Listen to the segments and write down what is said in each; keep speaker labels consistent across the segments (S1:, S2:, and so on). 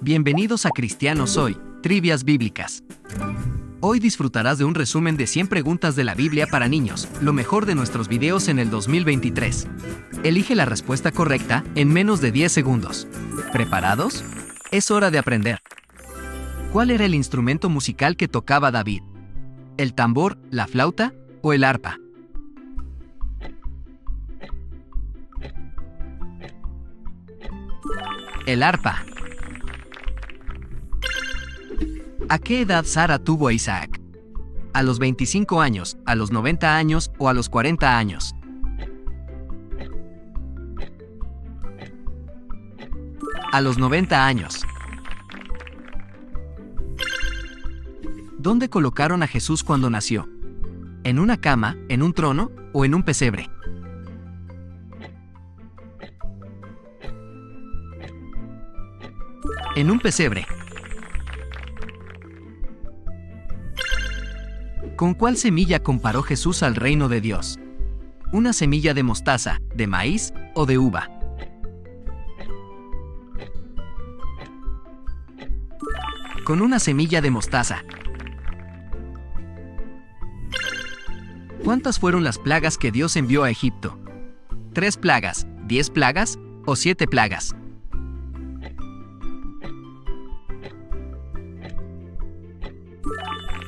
S1: Bienvenidos a Cristiano Soy, Trivias Bíblicas. Hoy disfrutarás de un resumen de 100 preguntas de la Biblia para niños, lo mejor de nuestros videos en el 2023. Elige la respuesta correcta en menos de 10 segundos. ¿Preparados? Es hora de aprender. ¿Cuál era el instrumento musical que tocaba David? ¿El tambor, la flauta o el arpa? El arpa. ¿A qué edad Sara tuvo a Isaac? ¿A los 25 años, a los 90 años o a los 40 años? A los 90 años. ¿Dónde colocaron a Jesús cuando nació? ¿En una cama, en un trono o en un pesebre? En un pesebre. ¿Con cuál semilla comparó Jesús al reino de Dios? ¿Una semilla de mostaza, de maíz o de uva? Con una semilla de mostaza. ¿Cuántas fueron las plagas que Dios envió a Egipto? ¿3 plagas, 10 plagas o 7 plagas?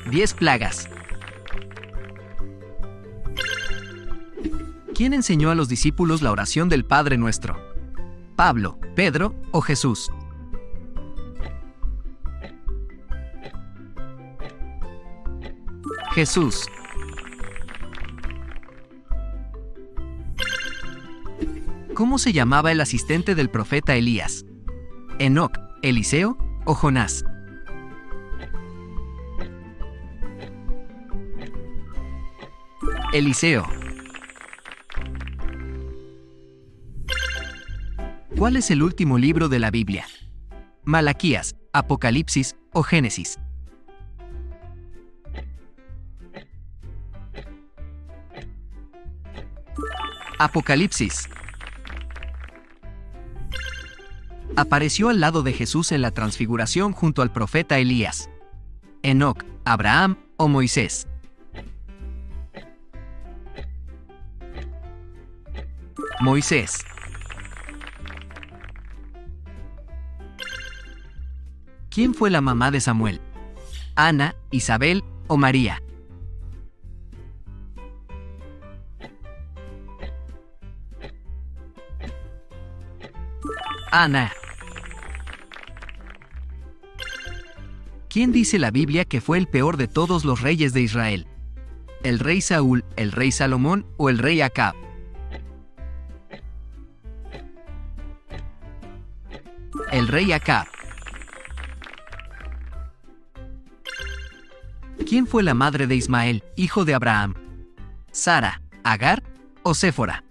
S1: ¡10 plagas! ¿Quién enseñó a los discípulos la oración del Padre Nuestro? ¿Pablo, Pedro o Jesús? Jesús. ¿Cómo se llamaba el asistente del profeta Elías? ¿Enoc, Eliseo o Jonás? Eliseo. ¿Cuál es el último libro de la Biblia? ¿Malaquías, Apocalipsis o Génesis? Apocalipsis. Apareció al lado de Jesús en la transfiguración junto al profeta Elías. ¿Enoc, Abraham o Moisés? Moisés. ¿Quién fue la mamá de Samuel? ¿Ana, Isabel o María? Ana. ¿Quién dice la Biblia que fue el peor de todos los reyes de Israel? ¿El rey Saúl, el rey Salomón o el rey Acab? El rey Acab. ¿Quién fue la madre de Ismael, hijo de Abraham? ¿Sara, Agar o Séfora?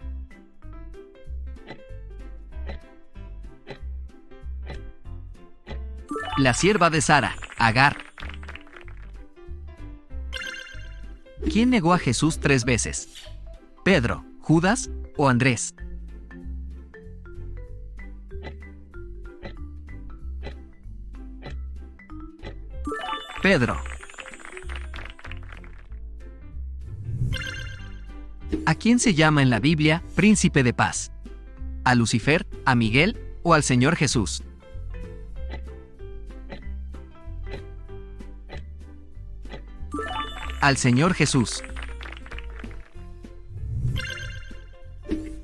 S1: La sierva de Sara, Agar. ¿Quién negó a Jesús 3 veces? ¿Pedro, Judas o Andrés? Pedro. ¿A quién se llama en la Biblia príncipe de paz? ¿A Lucifer, a Miguel o al Señor Jesús? Al Señor Jesús.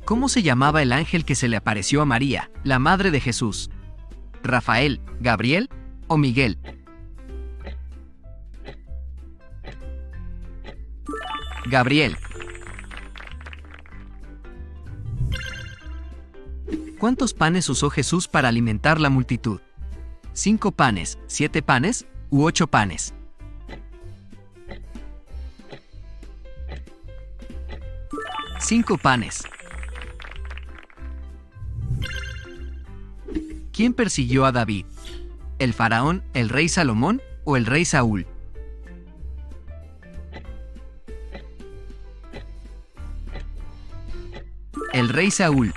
S1: ¿Cómo se llamaba el ángel que se le apareció a María, la madre de Jesús? ¿Rafael, Gabriel o Miguel? Gabriel. ¿Cuántos panes usó Jesús para alimentar la multitud? ¿5 panes, 7 panes u 8 panes? Cinco panes. ¿Quién persiguió a David? ¿El faraón, el rey Salomón o el rey Saúl? El rey Saúl.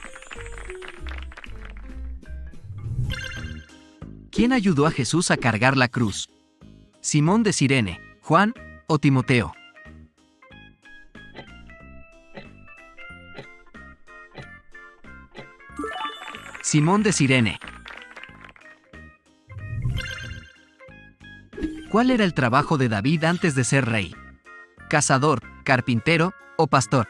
S1: ¿Quién ayudó a Jesús a cargar la cruz? ¿Simón de Cirene, Juan o Timoteo? Simón de Cirene. ¿Cuál era el trabajo de David antes de ser rey? ¿Cazador, carpintero o pastor?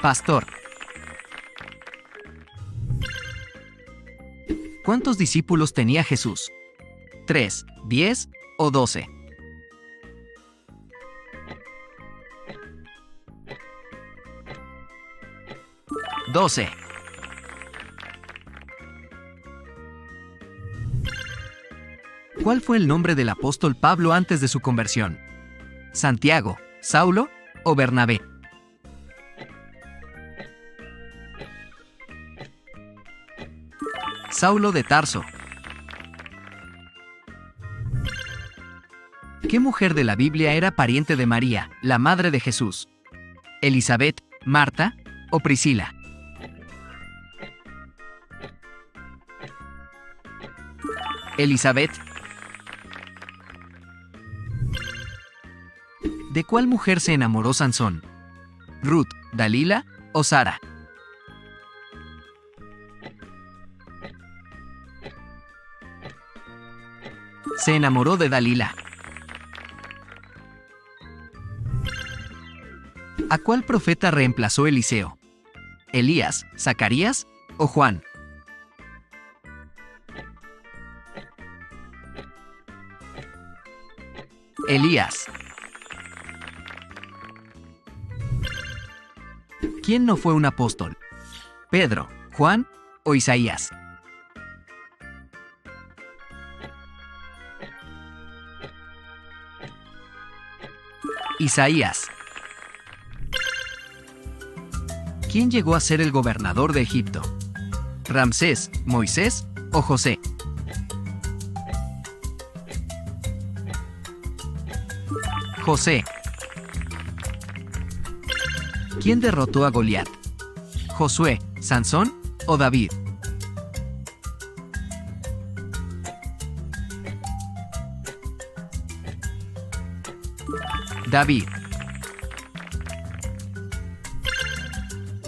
S1: Pastor. ¿Cuántos discípulos tenía Jesús? ¿3, 10 o 12? $12. ¿Cuál fue el nombre del apóstol Pablo antes de su conversión? ¿Santiago, Saulo o Bernabé? Saulo de Tarso. ¿Qué mujer de la Biblia era pariente de María, la madre de Jesús? ¿Elizabeth, Marta o Priscila? Elizabeth. ¿De cuál mujer se enamoró Sansón? ¿Ruth, Dalila o Sara? Se enamoró de Dalila. ¿A cuál profeta reemplazó Eliseo? ¿Elías, Zacarías o Juan? Elías. ¿Quién no fue un apóstol? ¿Pedro, Juan o Isaías? Isaías. ¿Quién llegó a ser el gobernador de Egipto? ¿Ramsés, Moisés o José? José. ¿Quién derrotó a Goliat? ¿Josué, Sansón o David? David.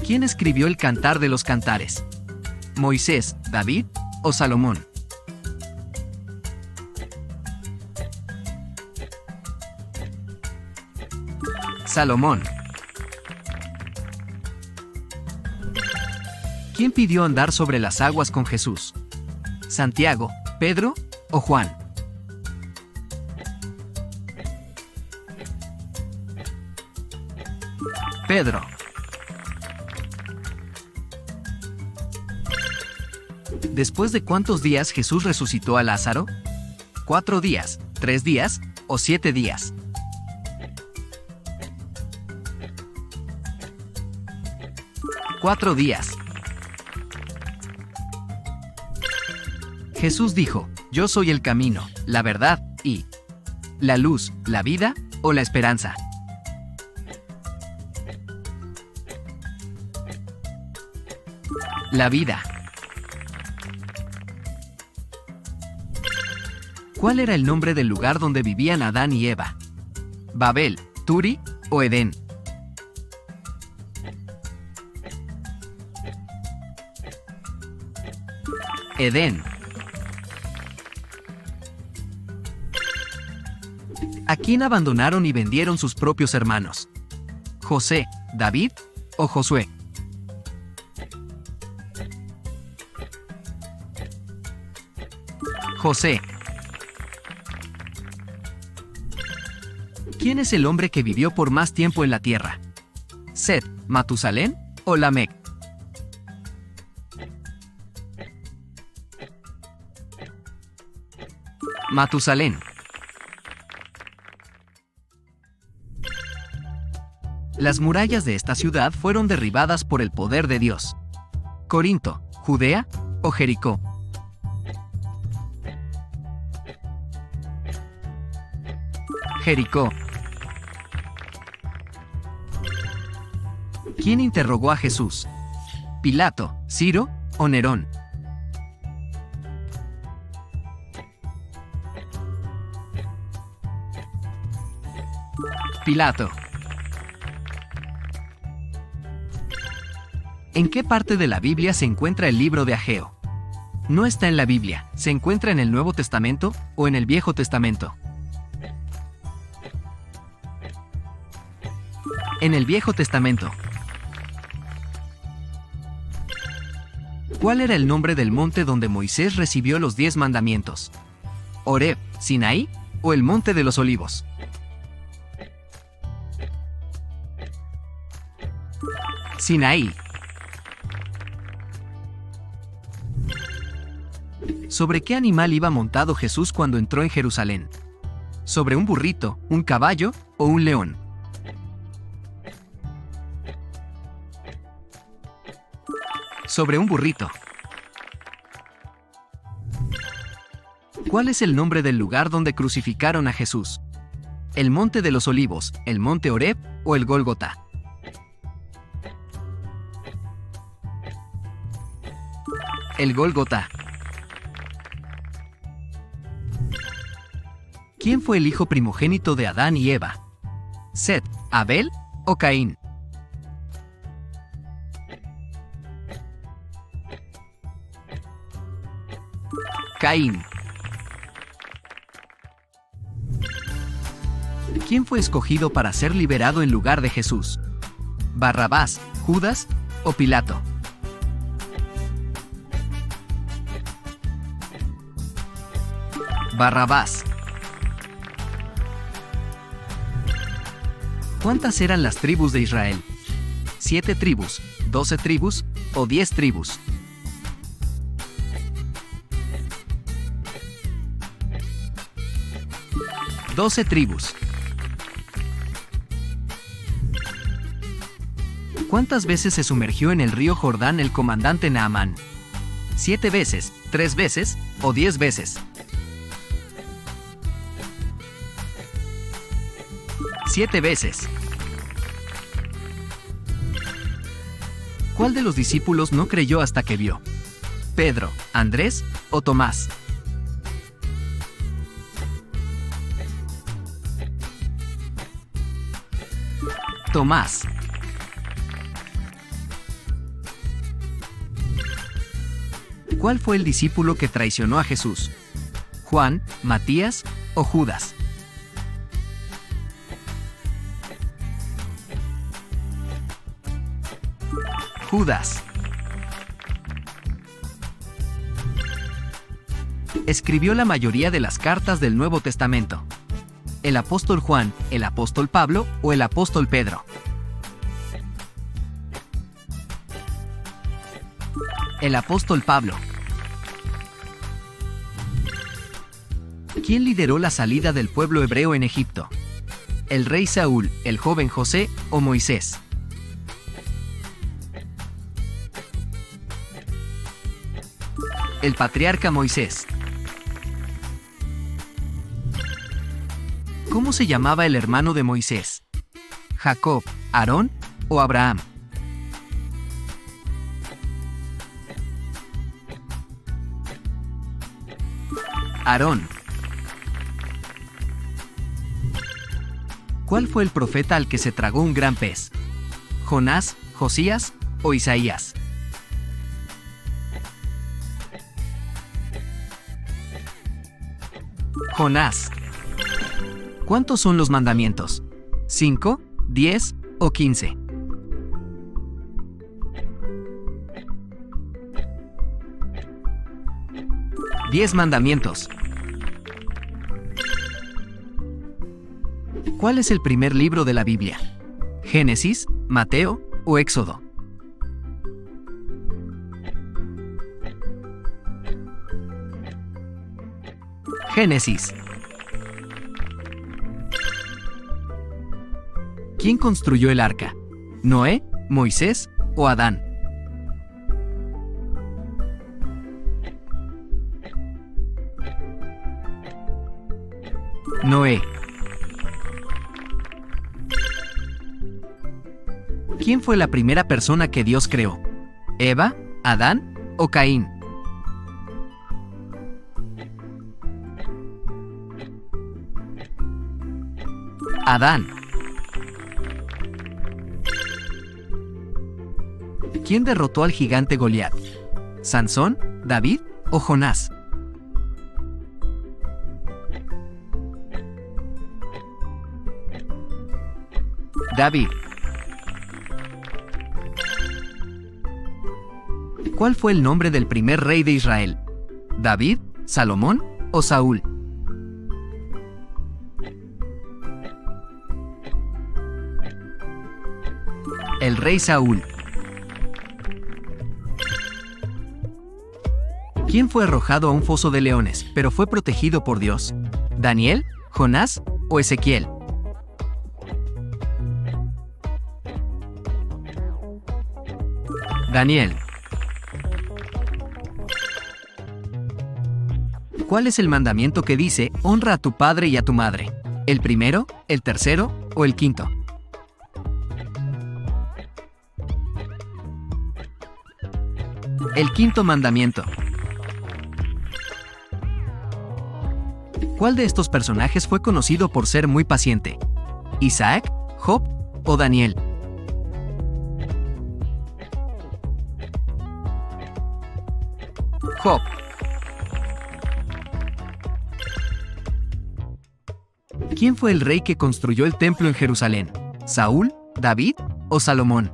S1: ¿Quién escribió el Cantar de los Cantares? ¿Moisés, David o Salomón? Salomón. ¿Quién pidió andar sobre las aguas con Jesús? ¿Santiago, Pedro o Juan? Pedro. ¿Después de cuántos días Jesús resucitó a Lázaro? ¿4 días, 3 días o 7 días? $4 Jesús dijo, yo soy el camino, la verdad y la luz, la vida o la esperanza. La vida. ¿Cuál era el nombre del lugar donde vivían Adán y Eva? ¿Babel, Turi o Edén? Edén. ¿A quién abandonaron y vendieron sus propios hermanos? ¿José, David o Josué? José. ¿Quién es el hombre que vivió por más tiempo en la tierra? ¿Set, Matusalén o Lamec? Matusalén. Las murallas de esta ciudad fueron derribadas por el poder de Dios. ¿Corinto, Judea o Jericó? Jericó. ¿Quién interrogó a Jesús? ¿Pilato, Ciro o Nerón? Pilato. ¿En qué parte de la Biblia se encuentra el libro de Ageo? No está en la Biblia, ¿se encuentra en el Nuevo Testamento o en el Viejo Testamento? En el Viejo Testamento. ¿Cuál era el nombre del monte donde Moisés recibió los 10 mandamientos? ¿Horeb, Sinaí o el Monte de los Olivos? Sinaí. ¿Sobre qué animal iba montado Jesús cuando entró en Jerusalén? ¿Sobre un burrito, un caballo o un león? Sobre un burrito. ¿Cuál es el nombre del lugar donde crucificaron a Jesús? ¿El Monte de los Olivos, el Monte Horeb o el Gólgota? El Gólgota. ¿Quién fue el hijo primogénito de Adán y Eva? ¿Set, Abel o Caín? Caín. ¿Quién fue escogido para ser liberado en lugar de Jesús? ¿Barrabás, Judas o Pilato? Barrabás. ¿Cuántas eran las tribus de Israel? ¿7 tribus, 12 tribus o 10 tribus? 12 tribus. ¿Cuántas veces se sumergió en el río Jordán el comandante Naamán? ¿7 veces, 3 veces o 10 veces? 7 veces. ¿Cuál de los discípulos no creyó hasta que vio? ¿Pedro, Andrés o Tomás? Tomás. ¿Cuál fue el discípulo que traicionó a Jesús? ¿Juan, Matías o Judas? Judas. Escribió la mayoría de las cartas del Nuevo Testamento. ¿El apóstol Juan, el apóstol Pablo o el apóstol Pedro? El apóstol Pablo. ¿Quién lideró la salida del pueblo hebreo en Egipto? ¿El rey Saúl, el joven José o Moisés? El patriarca Moisés. ¿Cómo se llamaba el hermano de Moisés? ¿Jacob, Aarón o Abraham? Aarón. ¿Cuál fue el profeta al que se tragó un gran pez? ¿Jonás, Josías o Isaías? Jonás. ¿Cuántos son los mandamientos? ¿5, 10 o 15? 10 mandamientos. ¿Cuál es el primer libro de la Biblia? ¿Génesis, Mateo o Éxodo? Génesis. ¿Quién construyó el arca? ¿Noé, Moisés o Adán? Noé. ¿Quién fue la primera persona que Dios creó? ¿Eva, Adán o Caín? Adán. ¿Quién derrotó al gigante Goliat? ¿Sansón, David o Jonás? David. ¿Cuál fue el nombre del primer rey de Israel? ¿David, Salomón o Saúl? El rey Saúl. ¿Quién fue arrojado a un foso de leones, pero fue protegido por Dios? ¿Daniel, Jonás o Ezequiel? Daniel. ¿Cuál es el mandamiento que dice, honra a tu padre y a tu madre? ¿El primero, el tercero o el quinto? El quinto mandamiento. ¿Cuál de estos personajes fue conocido por ser muy paciente? ¿Isaac, Job o Daniel? Job. ¿Quién fue el rey que construyó el templo en Jerusalén? ¿Saúl, David o Salomón?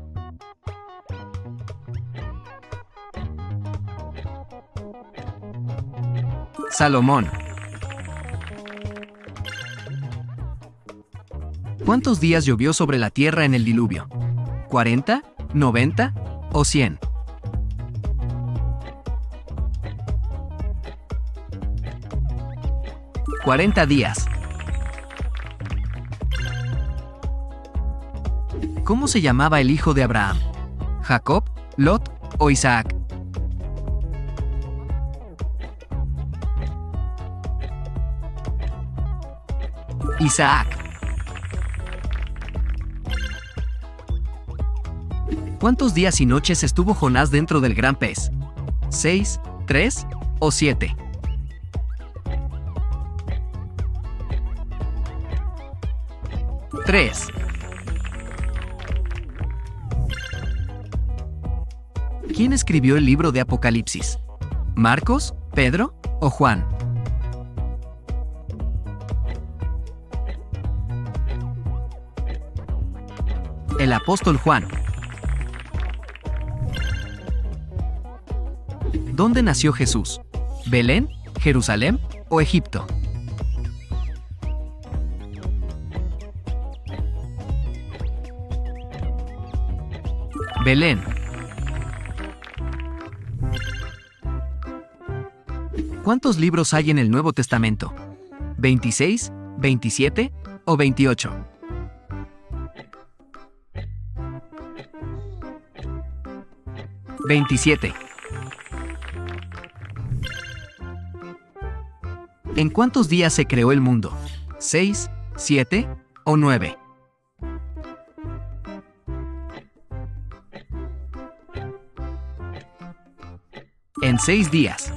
S1: Salomón. ¿Cuántos días llovió sobre la tierra en el diluvio? ¿40, 90 o 100? $40 días. ¿Cómo se llamaba el hijo de Abraham? ¿Jacob, Lot o Isaac? Isaac. ¿Cuántos días y noches estuvo Jonás dentro del gran pez? ¿6, 3 o 7? Tres. ¿Quién escribió el libro de Apocalipsis? ¿Marcos, Pedro o Juan? El apóstol Juan. ¿Dónde nació Jesús? ¿Belén, Jerusalén o Egipto? Belén. ¿Cuántos libros hay en el Nuevo Testamento? ¿26, 27 o 28? $27. ¿En cuántos días se creó el mundo? ¿6, 7 o 9? En 6 días.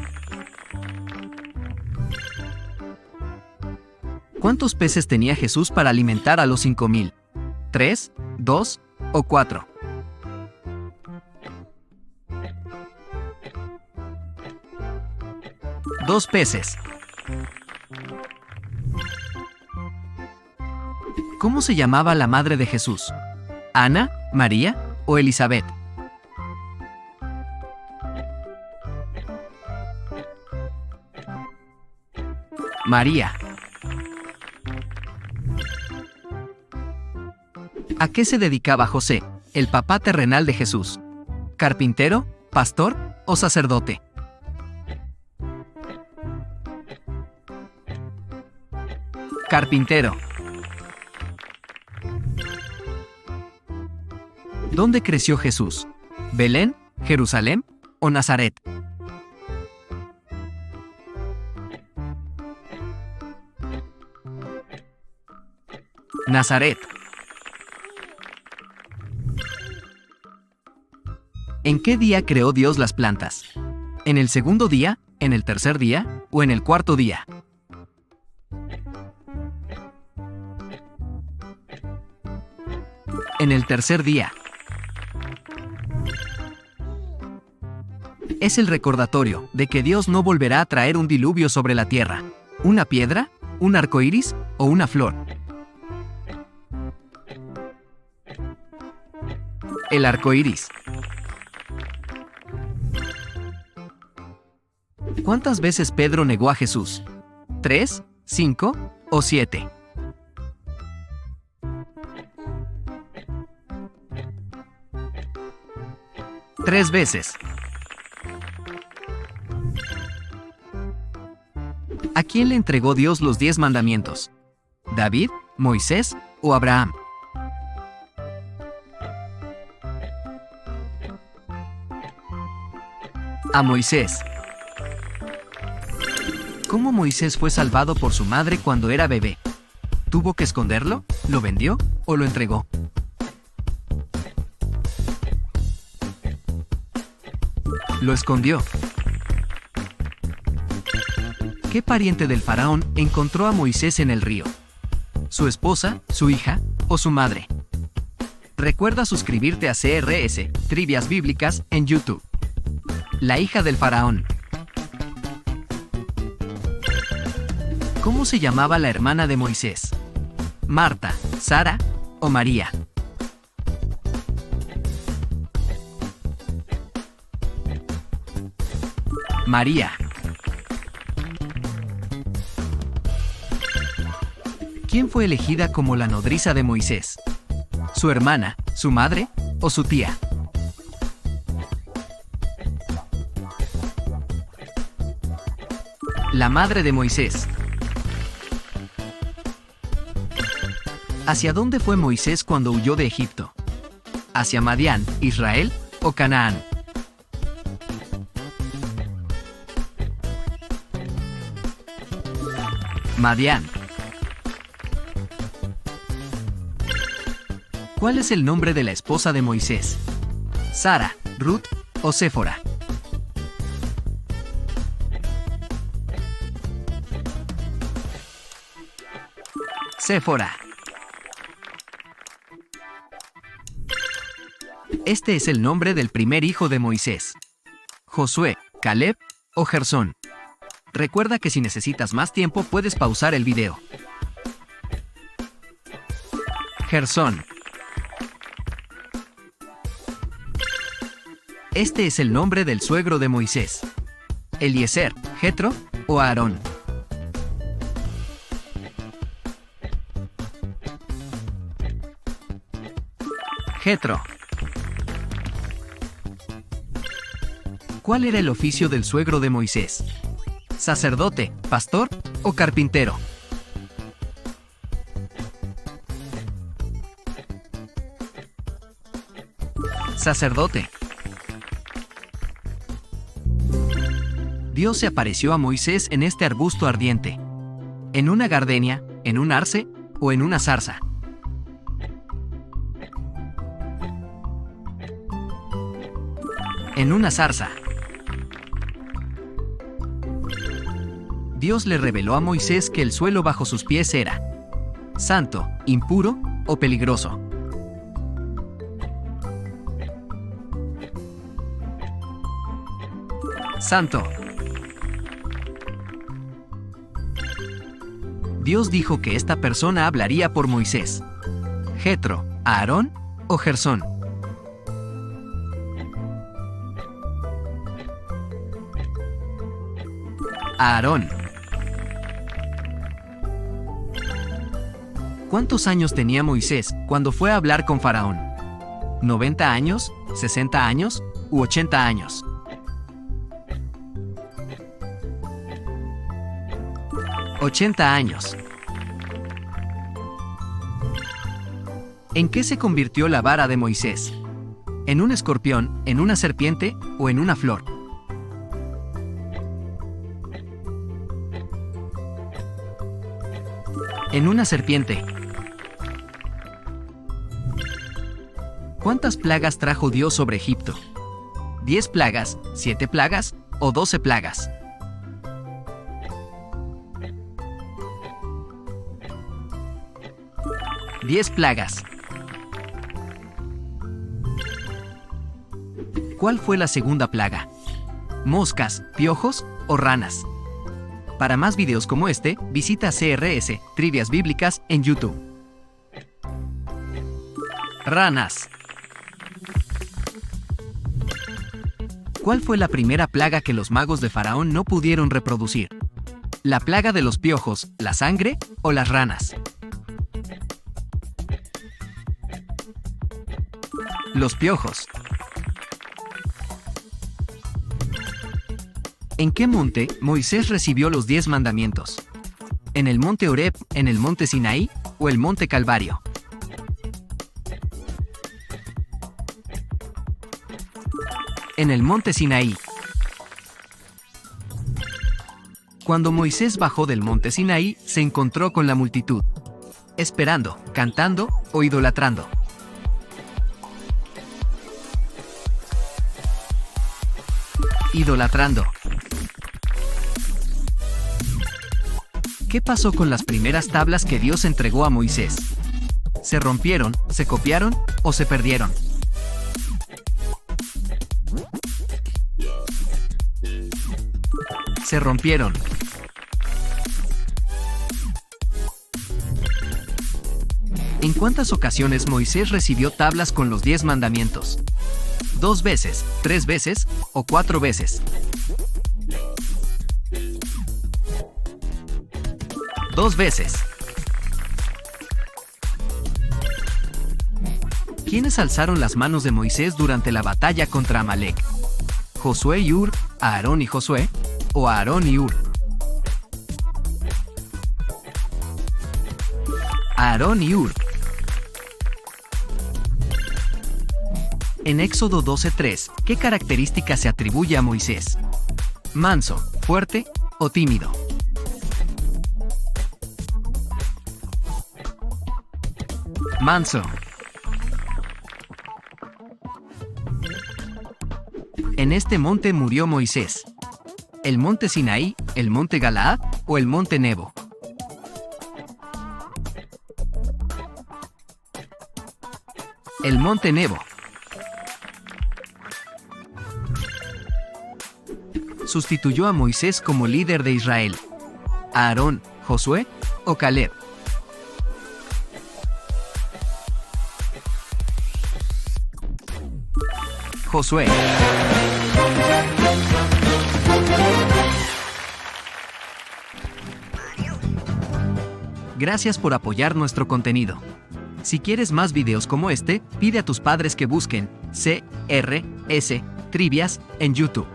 S1: ¿Cuántos peces tenía Jesús para alimentar a los 5,000? ¿3, 2 o 4? Dos peces. ¿Cómo se llamaba la madre de Jesús? ¿Ana, María o Elizabeth? María. ¿A qué se dedicaba José, el papá terrenal de Jesús? ¿Carpintero, pastor o sacerdote? Carpintero. ¿Dónde creció Jesús? ¿Belén, Jerusalén o Nazaret? Nazaret. ¿En qué día creó Dios las plantas? ¿En el segundo día, en el tercer día o en el cuarto día? En el tercer día. Es el recordatorio de que Dios no volverá a traer un diluvio sobre la tierra, una piedra, un arco iris o una flor. El arco iris. ¿Cuántas veces Pedro negó a Jesús? ¿3, 5 o 7? Tres veces. ¿A quién le entregó Dios los 10 mandamientos? ¿David, Moisés o Abraham? A Moisés. ¿Cómo Moisés fue salvado por su madre cuando era bebé? ¿Tuvo que esconderlo? ¿Lo vendió o lo entregó? Lo escondió. ¿Qué pariente del faraón encontró a Moisés en el río? ¿Su esposa, su hija o su madre? Recuerda suscribirte a CRS, Trivias Bíblicas, en YouTube. La hija del faraón. ¿Cómo se llamaba la hermana de Moisés? ¿Marta, Sara o María? María. ¿Quién fue elegida como la nodriza de Moisés? ¿Su hermana, su madre o su tía? La madre de Moisés. ¿Hacia dónde fue Moisés cuando huyó de Egipto? ¿Hacia Madián, Israel o Canaán? Madián. ¿Cuál es el nombre de la esposa de Moisés? ¿Sara, Ruth o Séfora? Séfora. Este es el nombre del primer hijo de Moisés. Josué, Caleb o Gersón. Recuerda que si necesitas más tiempo puedes pausar el video. Gersón. Este es el nombre del suegro de Moisés. Eliezer, Jetro o Aarón. Jetro. ¿Cuál era el oficio del suegro de Moisés? ¿Sacerdote, pastor o carpintero? Sacerdote. Dios se apareció a Moisés en este arbusto ardiente. ¿En una gardenia, en un arce o en una zarza? En una zarza. Dios le reveló a Moisés que el suelo bajo sus pies era santo, impuro o peligroso. Santo. Dios dijo que esta persona hablaría por Moisés. ¿Jetro, Aarón o Gersón? Aarón. ¿Cuántos años tenía Moisés cuando fue a hablar con Faraón? ¿90 años, 60 años u 80 años? $80 años. ¿En qué se convirtió la vara de Moisés? ¿En un escorpión, en una serpiente o en una flor? En una serpiente. ¿Cuántas plagas trajo Dios sobre Egipto? ¿10 plagas, 7 plagas o 12 plagas? ¡10 plagas! ¿Cuál fue la segunda plaga? ¿Moscas, piojos o ranas? Para más videos como este, visita CRS, Trivias Bíblicas, en YouTube. Ranas. ¿Cuál fue la primera plaga que los magos de Faraón no pudieron reproducir? ¿La plaga de los piojos, la sangre o las ranas? Los piojos. ¿En qué monte Moisés recibió los 10 mandamientos? ¿En el monte Horeb, en el monte Sinaí o el monte Calvario? En el monte Sinaí. Cuando Moisés bajó del monte Sinaí, se encontró con la multitud, esperando, cantando o idolatrando. Idolatrando. ¿Qué pasó con las primeras tablas que Dios entregó a Moisés? ¿Se rompieron, se copiaron o se perdieron? Se rompieron. ¿En cuántas ocasiones Moisés recibió tablas con los 10 mandamientos? ¿2 veces, 3 veces o 4 veces? 2 veces. ¿Quiénes alzaron las manos de Moisés durante la batalla contra Amalek? ¿Josué y Hur, Aarón y Josué, o Aarón y Hur? Aarón y Hur. En Éxodo 12:3, ¿qué característica se atribuye a Moisés? ¿Manso, fuerte o tímido? Manso. En este monte murió Moisés. ¿El monte Sinaí, el monte Galaad o el monte Nebo? El monte Nebo. Sustituyó a Moisés como líder de Israel. ¿Aarón, Josué o Caleb? Josué. Gracias por apoyar nuestro contenido. Si quieres más videos como este, pide a tus padres que busquen CRS Trivias en YouTube.